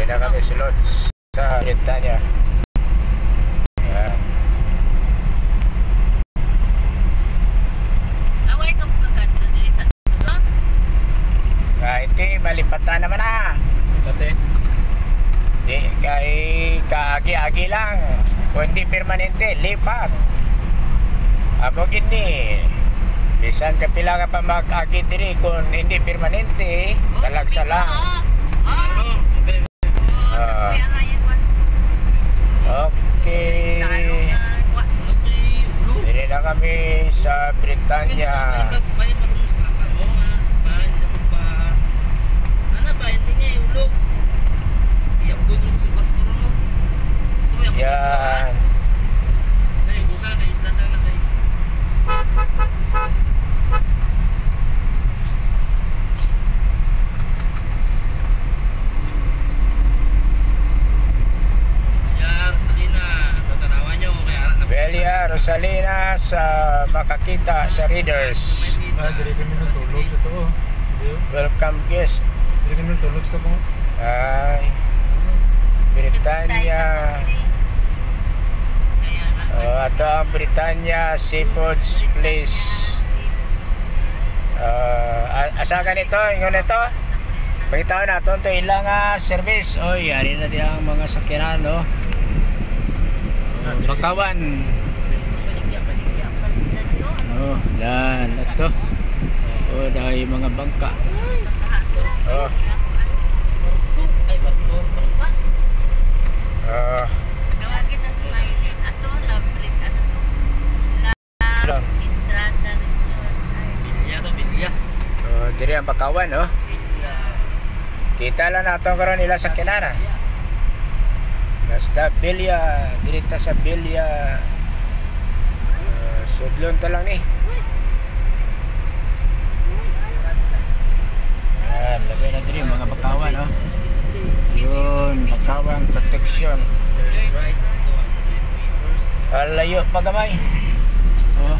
na kami sulod sa Britanya. Ayan. Away ka pagkakat dili sa tulo. Ito, malipatan naman na. Dati. Di, kay kaagi-agi lang. Kung hindi permanente, lipat. Abo gini. Bisan kapila ka pa mag-agi diri kung hindi permanente, talagsa lang. Okay. Diri na kami sa Britanya. Yan. Belia Rosalina sa makakita sa readers. Diri kami natulog sa to. Welcome guest. Diri kami natulog sa to. Ay, Britanya. Ito ang Britanya Seafoods Place. Asa ka nito? Ingon nito? Pagkitaw na ito. Ito ilang service. Oy, yari na di ang mga sakyanan, no? Bakawan. Oh, yan. Ito. Oh, dahil mga bangka. Oh. Gawag kita smiling ato na Brit ano to. La Entrada Resort. Bilya. Oh, diri ang Bakawan, oh. Kita lang nato karon nila sa kinana. Basta Bilya, dirita sa Bilya. Sudlon ta lang ni. Yan, lagay na diri mga Bakawan, oh. Yun, Bakawan protection. Layo pa gamay. Oh.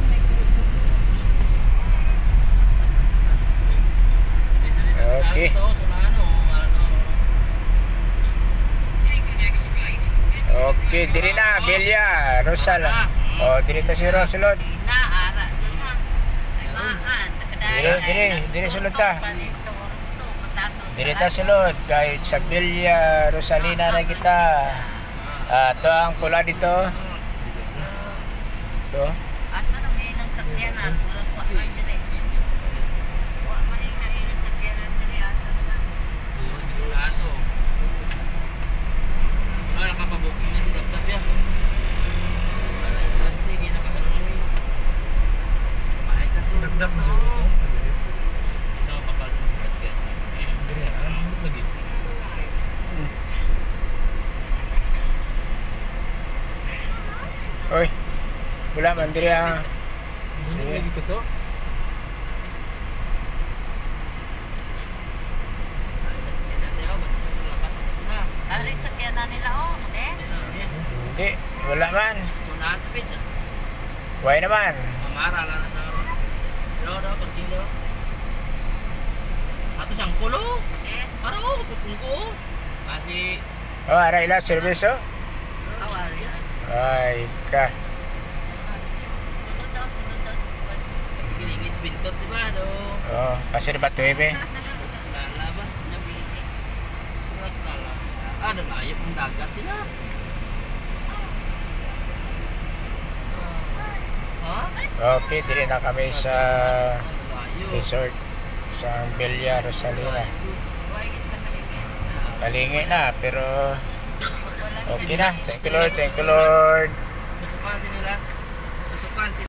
Okay. Okay, diri na, Belia, Rosala. Oh, diri ta si Rosulod. Naara doon ha. Ay maan. Diri sulod ta. Diri ta sulod kahit sa Belia, Rosalina na kita. Ito ang pula dito. Ito. Asa na may ilang sakyanan? Walang kwa man dire. Wa man ilang sakyanan dire asa na. Nakapabuking na si Dapdap ya. Last day, ginapakanon niya. Mahit na ito. Dapdap mo siguro to. Ito ang kapal sa mga kaya. Diri ano lagi. Oy. Wala man diri ah. Dili lagi ko to. Ari sakyanan nila oh, eh. Di, wala man. Tunahan pa pizza. Why naman? Mamara lang na sa do, continue. Ato siyang pulo. Eh, Para ko, pupung ko. Kasi, Oh, aray la service oh. awari. Ay ka. Sunod daw sa buwan. nagigilingis bintot, diba? Do. Oh, kasi ba tuwebe? Kasi kilala ba? Nabili. Kilala. Layo ng dagat nila. Ha? Okay, diri na kami sa Layo. resort sa Belia, Rosalina. Why it's sa Kalinga? Kalingi na, pero Wala okay na. Thank you Lord, thank you Lord. Susukan si Nilas. Susukan si